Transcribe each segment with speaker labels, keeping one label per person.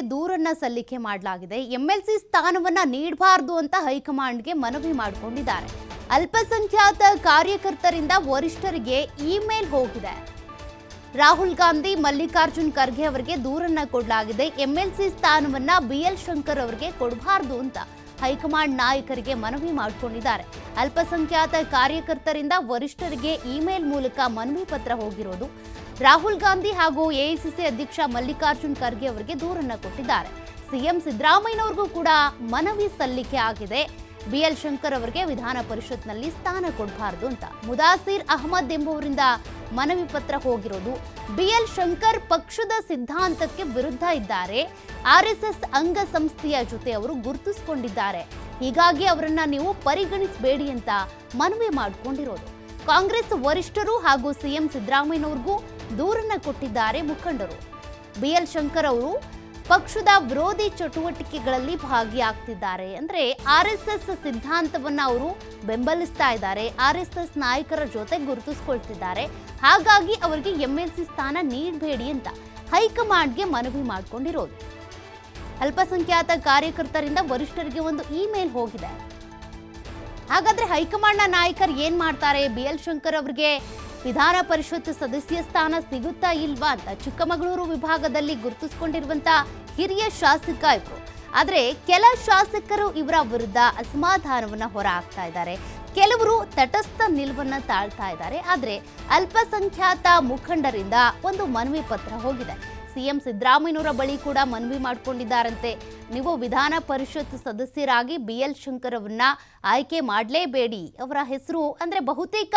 Speaker 1: ದೂರನ್ನ ಸಲ್ಲಿಕೆ ಮಾಡಲಾಗಿದೆ. ಎಂಎಲ್ಸಿ ಸ್ಥಾನವನ್ನ ನೀಡಬಾರದು ಅಂತ ಹೈಕಮಾಂಡ್ಗೆ ಮನವಿ ಮಾಡಿಕೊಂಡಿದ್ದಾರೆ. ಅಲ್ಪಸಂಖ್ಯಾತ ಕಾರ್ಯಕರ್ತರಿಂದ ವರಿಷ್ಠರಿಗೆ ಇಮೇಲ್ ಹೋಗಿದೆ. ರಾಹುಲ್ ಗಾಂಧಿ, ಮಲ್ಲಿಕಾರ್ಜುನ್ ಖರ್ಗೆ ಅವರಿಗೆ ದೂರನ್ನ ಕೊಡಲಾಗಿದೆ. ಎಂಎಲ್ಸಿ ಸ್ಥಾನವನ್ನ ಬಿಎಲ್ ಶಂಕರ್ ಅವರಿಗೆ ಕೊಡಬಾರದು ಅಂತ ಹೈಕಮಾಂಡ್ ನಾಯಕರಿಗೆ ಮನವಿ ಮಾಡಿಕೊಂಡಿದ್ದಾರೆ. ಅಲ್ಪಸಂಖ್ಯಾತ ಕಾರ್ಯಕರ್ತರಿಂದ ವರಿಷ್ಠರಿಗೆ ಇಮೇಲ್ ಮೂಲಕ ಮನವಿ ಪತ್ರ ಹೋಗಿರೋದು. ರಾಹುಲ್ ಗಾಂಧಿ ಹಾಗೂ ಎಐಸಿಸಿ ಅಧ್ಯಕ್ಷ ಮಲ್ಲಿಕಾರ್ಜುನ್ ಖರ್ಗೆ ಅವರಿಗೆ ದೂರನ್ನ ಕೊಟ್ಟಿದ್ದಾರೆ. ಸಿಎಂ ಸಿದ್ದರಾಮಯ್ಯನವರಿಗೂ ಕೂಡ ಮನವಿ ಸಲ್ಲಿಕೆ ಆಗಿದೆ. ಬಿಎಲ್ ಶಂಕರ್ ಅವರಿಗೆ ವಿಧಾನ ಪರಿಷತ್ನಲ್ಲಿ ಸ್ಥಾನ ಕೊಡಬಾರದು ಅಂತ ಮುದಾಸಿರ್ ಅಹಮದ್ ಎಂಬುವರಿಂದ ಮನವಿ ಪತ್ರ ಹೋಗಿರೋದು. ಬಿಎಲ್ ಶಂಕರ್ ಪಕ್ಷದ ಸಿದ್ಧಾಂತಕ್ಕೆ ವಿರುದ್ಧ ಇದ್ದಾರೆ. ಆರ್ಎಸ್ಎಸ್ ಅಂಗಸಂಸ್ಥೆಯ ಜೊತೆ ಅವರು ಗುರುತಿಸಿಕೊಂಡಿದ್ದಾರೆ. ಹೀಗಾಗಿ ಅವರನ್ನ ನೀವು ಪರಿಗಣಿಸಬೇಡಿ ಅಂತ ಮನವಿ ಮಾಡಿಕೊಂಡಿರೋದು. ಕಾಂಗ್ರೆಸ್ ವರಿಷ್ಠರು ಹಾಗೂ ಸಿಎಂ ಸಿದ್ದರಾಮಯ್ಯನವರಿಗೂ ದೂರನ್ನ ಕೊಟ್ಟಿದ್ದಾರೆ ಮುಖಂಡರು. ಬಿಎಲ್ ಶಂಕರ್ ಅವರು ಪಕ್ಷದ ವಿರೋಧಿ ಚಟುವಟಿಕೆಗಳಲ್ಲಿ ಭಾಗಿಯಾಗ್ತಿದ್ದಾರೆ. ಅಂದ್ರೆ ಆರ್ಎಸ್ಎಸ್ ಸಿದ್ಧಾಂತವನ್ನ ಅವರು ಬೆಂಬಲಿಸ್ತಾ ಇದ್ದಾರೆ. ಆರ್ಎಸ್ಎಸ್ ನಾಯಕರ ಜೊತೆ ಗುರುತಿಸಿಕೊಳ್ತಿದ್ದಾರೆ. ಹಾಗಾಗಿ ಅವರಿಗೆ ಎಂಎಲ್ಸಿ ಸ್ಥಾನ ನೀಡಬೇಡಿ ಅಂತ ಹೈಕಮಾಂಡ್ಗೆ ಮನವಿ ಮಾಡಿಕೊಂಡಿರೋದು. ಅಲ್ಪಸಂಖ್ಯಾತ ಕಾರ್ಯಕರ್ತರಿಂದ ವರಿಷ್ಠರಿಗೆ ಒಂದು ಇಮೇಲ್ ಹೋಗಿದೆ. ಹಾಗಾದ್ರೆ ಹೈಕಮಾಂಡ್ನ ನಾಯಕರು ಏನ್ ಮಾಡ್ತಾರೆ? ಬಿಎಲ್ ಶಂಕರ್ ಅವರಿಗೆ ವಿಧಾನ ಪರಿಷತ್ ಸದಸ್ಯ ಸ್ಥಾನ ಸಿಗುತ್ತಾ ಇಲ್ವಾ ಅಂತ ಚಿಕ್ಕಮಗಳೂರು ವಿಭಾಗದಲ್ಲಿ ಗುರುತಿಸಿಕೊಂಡಿರುವಂತ ಹಿರಿಯ ಶಾಸಕ ಇವರು. ಆದ್ರೆ ಕೆಲ ಶಾಸಕರು ಇವರ ವಿರುದ್ಧ ಅಸಮಾಧಾನವನ್ನ ಹೊರ ಹಾಕ್ತಾ ಇದ್ದಾರೆ. ಕೆಲವರು ತಟಸ್ಥ ನಿಲುವನ್ನ ತಾಳ್ತಾ ಇದ್ದಾರೆ. ಆದ್ರೆ ಅಲ್ಪಸಂಖ್ಯಾತ ಮುಖಂಡರಿಂದ ಒಂದು ಮನವಿ ಪತ್ರ ಹೋಗಿದೆ. ಸಿಎಂ ಸಿದ್ದರಾಮಯ್ಯನವರ ಬಳಿ ಕೂಡ ಮನವಿ ಮಾಡಿಕೊಂಡಿದ್ದಾರಂತೆ. ನೀವು ವಿಧಾನ ಪರಿಷತ್ ಸದಸ್ಯರಾಗಿ ಬಿಎಲ್ ಶಂಕರ್ ಅವರನ್ನ ಆಯ್ಕೆ ಮಾಡಲೇಬೇಡಿ. ಅವರ ಹೆಸರು ಅಂದ್ರೆ ಬಹುತೇಕ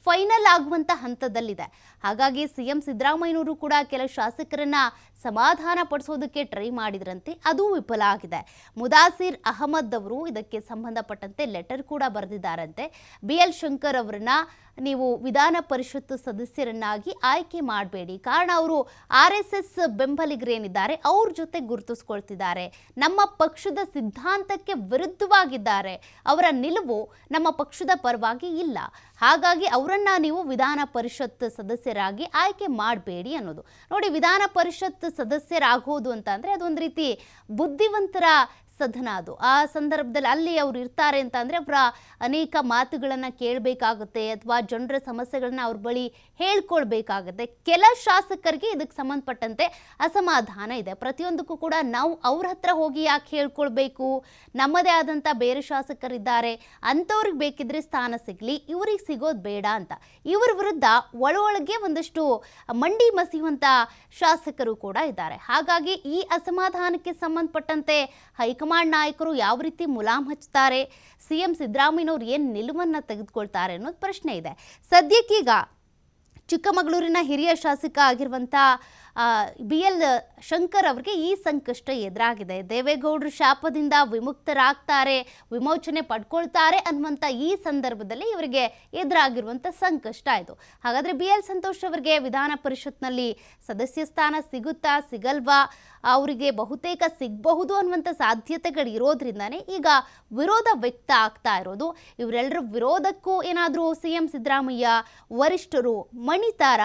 Speaker 1: ಫೈನಲ್ ಆಗುವಂತ ಹಂತದಲ್ಲಿದೆ. ಹಾಗಾಗಿ ಸಿಎಂ ಸಿದ್ದರಾಮಯ್ಯನವರು ಕೂಡ ಕೆಲ ಶಾಸಕರನ್ನ ಸಮಾಧಾನ ಪಡಿಸೋದಕ್ಕೆ ಟ್ರೈ ಮಾಡಿದ್ರಂತೆ. ಅದು ವಿಫಲ ಆಗಿದೆ. ಮುದಾಸಿರ್ ಅಹಮದ್ ಅವರು ಇದಕ್ಕೆ ಸಂಬಂಧಪಟ್ಟಂತೆ ಲೆಟರ್ ಕೂಡ ಬರೆದಿದ್ದಾರಂತೆ. ಬಿಎಲ್ ಶಂಕರ್ ಅವರನ್ನ ನೀವು ವಿಧಾನ ಪರಿಷತ್ ಸದಸ್ಯರನ್ನಾಗಿ ಆಯ್ಕೆ ಮಾಡಬೇಡಿ. ಕಾರಣ ಅವರು ಆರ್ಎಸ್ಎಸ್ ಬೆಂಬಲಿಗರೇನಿದ್ದಾರೆ ಅವ್ರ ಜೊತೆ ಗುರುತಿಸ್ಕೊಳ್ತಿದ್ದಾರೆ. ನಮ್ಮ ಪಕ್ಷದ ಸಿದ್ಧಾಂತಕ್ಕೆ ವಿರುದ್ಧವಾಗಿದ್ದಾರೆ. ಅವರ ನಿಲುವು ನಮ್ಮ ಪಕ್ಷದ ಪರವಾಗಿ ಇಲ್ಲ. ಹಾಗಾಗಿ ಅವರನ್ನ ನೀವು ವಿಧಾನ ಪರಿಷತ್ ಸದಸ್ಯರಾಗಿ ಆಯ್ಕೆ ಮಾಡಬೇಡಿ ಅನ್ನೋದು. ನೋಡಿ, ವಿಧಾನ ಪರಿಷತ್ ಸದಸ್ಯರಾಗೋದು ಅಂತ ಅಂದ್ರೆ ಅದೊಂದು ರೀತಿ ಬುದ್ಧಿವಂತರ ಸದನ. ಅದು ಆ ಸಂದರ್ಭದಲ್ಲಿ ಅಲ್ಲಿ ಅವ್ರು ಇರ್ತಾರೆ ಅಂತ ಅಂದ್ರೆ ಅವರ ಅನೇಕ ಮಾತುಗಳನ್ನ ಕೇಳಬೇಕಾಗುತ್ತೆ ಅಥವಾ ಜನರ ಸಮಸ್ಯೆಗಳನ್ನ ಅವ್ರ ಬಳಿ ಹೇಳ್ಕೊಳ್ಬೇಕಾಗುತ್ತೆ. ಕೆಲ ಶಾಸಕರಿಗೆ ಇದಕ್ಕೆ ಸಂಬಂಧಪಟ್ಟಂತೆ ಅಸಮಾಧಾನ ಇದೆ. ಪ್ರತಿಯೊಂದಕ್ಕೂ ಕೂಡ ನಾವು ಅವ್ರ ಹತ್ರ ಹೋಗಿ ಯಾಕೆ ಹೇಳ್ಕೊಳ್ಬೇಕು, ನಮ್ಮದೇ ಆದಂಥ ಬೇರೆ ಶಾಸಕರಿದ್ದಾರೆ, ಅಂಥವ್ರಿಗೆ ಬೇಕಿದ್ರೆ ಸ್ಥಾನ ಸಿಗಲಿ, ಇವ್ರಿಗೆ ಸಿಗೋದು ಬೇಡ ಅಂತ ಇವರ ವಿರುದ್ಧ ಒಳಗೆ ಒಂದಷ್ಟು ಮಂಡಿ ಮಸಿಯುವಂಥ ಶಾಸಕರು ಕೂಡ ಇದ್ದಾರೆ. ಹಾಗಾಗಿ ಈ ಅಸಮಾಧಾನಕ್ಕೆ ಸಂಬಂಧಪಟ್ಟಂತೆ ಹೈಕಮಾಂಡ್ ನಾಯಕರು ಯಾವ ರೀತಿ ಮುಲಾಮ್ ಹಚ್ತಾರೆ, ಸಿಎಂ ಸಿದ್ದರಾಮಯ್ಯನವರು ಏನು ನಿಲುವನ್ನು ತೆಗೆದುಕೊಳ್ತಾರೆ ಅನ್ನೋದು ಪ್ರಶ್ನೆ ಇದೆ. ಸದ್ಯಕ್ಕೀಗ ಚಿಕ್ಕಮಗಳೂರಿನ ಹಿರಿಯ ಶಾಸಕ ಆಗಿರುವಂಥ ಬಿಎಲ್ ಶಂಕರ್ ಅವರಿಗೆ ಈ ಸಂಕಷ್ಟ ಎದುರಾಗಿದೆ. ದೇವೇಗೌಡರ ಶಾಪದಿಂದ ವಿಮುಕ್ತರಾಗ್ತಾರೆ, ವಿಮೋಚನೆ ಪಡ್ಕೊಳ್ತಾರೆ ಅನ್ನುವಂಥ ಈ ಸಂದರ್ಭದಲ್ಲಿ ಇವರಿಗೆ ಎದುರಾಗಿರುವಂಥ ಸಂಕಷ್ಟ ಆಯಿತು. ಹಾಗಾದರೆ ಬಿಎಲ್ ಸಂತೋಷ್ ಅವರಿಗೆ ವಿಧಾನ ಪರಿಷತ್ನಲ್ಲಿ ಸದಸ್ಯ ಸ್ಥಾನ ಸಿಗುತ್ತಾ ಸಿಗಲ್ವಾ? ಅವರಿಗೆ ಬಹುತೇಕ ಸಿಗಬಹುದು ಅನ್ನುವಂಥ ಸಾಧ್ಯತೆಗಳು ಇರೋದ್ರಿಂದಾನೇ ಈಗ ವಿರೋಧ ವ್ಯಕ್ತ ಆಗ್ತಾ ಇರೋದು. ಇವರೆಲ್ಲರ ವಿರೋಧಕ್ಕೂ ಏನಾದರೂ ಸಿಎಂ ಸಿದ್ದರಾಮಯ್ಯ ವರಿಷ್ಠರು ಮಣಿತಾರ,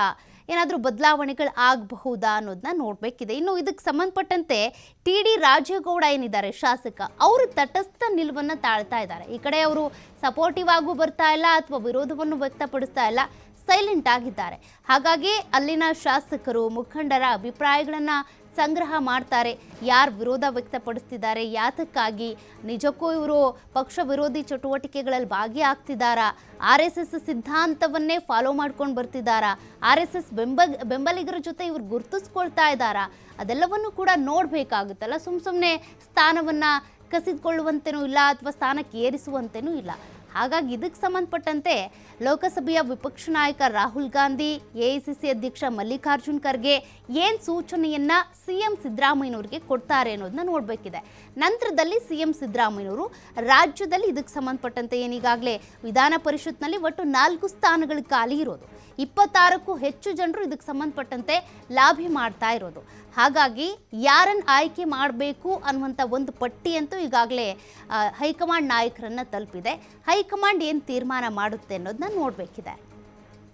Speaker 1: ಏನಾದರೂ ಬದಲಾವಣೆಗಳು ಆಗಬಹುದಾ ಅನ್ನೋದನ್ನ ನೋಡಬೇಕಿದೆ. ಇನ್ನು ಇದಕ್ಕೆ ಸಂಬಂಧಪಟ್ಟಂತೆ ಟಿ.ಡಿ. ರಾಜೇಗೌಡ ಏನಿದ್ದಾರೆ ಶಾಸಕ, ಅವರು ತಟಸ್ಥ ನಿಲುವನ್ನು ತಾಳ್ತಾ ಇದ್ದಾರೆ. ಈ ಕಡೆ ಅವರು ಸಪೋರ್ಟಿವ್ ಆಗೂ ಬರ್ತಾ ಇಲ್ಲ ಅಥವಾ ವಿರೋಧವನ್ನು ವ್ಯಕ್ತಪಡಿಸ್ತಾ ಇಲ್ಲ, ಸೈಲೆಂಟ್ ಆಗಿದ್ದಾರೆ. ಹಾಗಾಗಿ ಅಲ್ಲಿನ ಶಾಸಕರು ಮುಖಂಡರ ಅಭಿಪ್ರಾಯಗಳನ್ನು ಸಂಗ್ರಹ ಮಾಡ್ತಾರೆ. ಯಾರು ವಿರೋಧ ವ್ಯಕ್ತಪಡಿಸ್ತಿದ್ದಾರೆ, ಯಾತಕ್ಕಾಗಿ, ನಿಜಕ್ಕೂ ಇವರು ಪಕ್ಷ ವಿರೋಧಿ ಚಟುವಟಿಕೆಗಳಲ್ಲಿ ಭಾಗಿಯಾಗ್ತಿದ್ದಾರಾ, ಆರ್ಎಸ್ಎಸ್ ಸಿದ್ಧಾಂತವನ್ನೇ ಫಾಲೋ ಮಾಡ್ಕೊಂಡು ಬರ್ತಿದ್ದಾರಾ, ಆರ್ಎಸ್ಎಸ್ ಬೆಂಬಲಿಗರ ಜೊತೆ ಇವ್ರು ಗುರುತಿಸ್ಕೊಳ್ತಾ ಇದ್ದಾರಾ, ಅದೆಲ್ಲವನ್ನು ಕೂಡ ನೋಡಬೇಕಾಗುತ್ತಲ್ಲ. ಸುಮ್ಮನೆ ಸ್ಥಾನವನ್ನು ಕಸಿದುಕೊಳ್ಳುವಂತೆನೂ ಇಲ್ಲ ಅಥವಾ ಸ್ಥಾನಕ್ಕೆ ಏರಿಸುವಂತೆನೂ ಇಲ್ಲ. ಹಾಗಾಗಿ ಇದಕ್ಕೆ ಸಂಬಂಧಪಟ್ಟಂತೆ ಲೋಕಸಭೆಯ ವಿಪಕ್ಷ ನಾಯಕ ರಾಹುಲ್ ಗಾಂಧಿ, ಎಐಸಿಸಿ ಅಧ್ಯಕ್ಷ ಮಲ್ಲಿಕಾರ್ಜುನ್ ಖರ್ಗೆ ಏನು ಸೂಚನೆಯನ್ನ ಸಿಎಂ ಸಿದ್ದರಾಮಯ್ಯನವರಿಗೆ ಕೊಡ್ತಾರೆ ಅನ್ನೋದನ್ನ ನೋಡಬೇಕಿದೆ. ನಂತರದಲ್ಲಿ ಸಿಎಂ ಸಿದ್ದರಾಮಯ್ಯನವರು ರಾಜ್ಯದಲ್ಲಿ ಇದಕ್ಕೆ ಸಂಬಂಧಪಟ್ಟಂತೆ ಏನೀಗಾಗಲೇ ವಿಧಾನ ಪರಿಷತ್ನಲ್ಲಿ ಒಟ್ಟು 4 ಸ್ಥಾನಗಳು ಖಾಲಿ ಇರೋದು, 26ಕ್ಕೂ ಹೆಚ್ಚು ಜನರು ಇದಕ್ಕೆ ಸಂಬಂಧಪಟ್ಟಂತೆ ಲಾಭಿ ಮಾಡ್ತಾ ಇರೋದು. ಹಾಗಾಗಿ ಯಾರನ್ನು ಆಯ್ಕೆ ಮಾಡಬೇಕು ಅನ್ನುವಂಥ ಒಂದು ಪಟ್ಟಿಯಂತೂ ಈಗಾಗಲೇ ಹೈಕಮಾಂಡ್ ನಾಯಕರನ್ನ ತಲುಪಿದೆ. ಹೈಕಮಾಂಡ್ ಏನು ತೀರ್ಮಾನ ಮಾಡುತ್ತೆ ಅನ್ನೋದನ್ನ ನೋಡಬೇಕಿದೆ.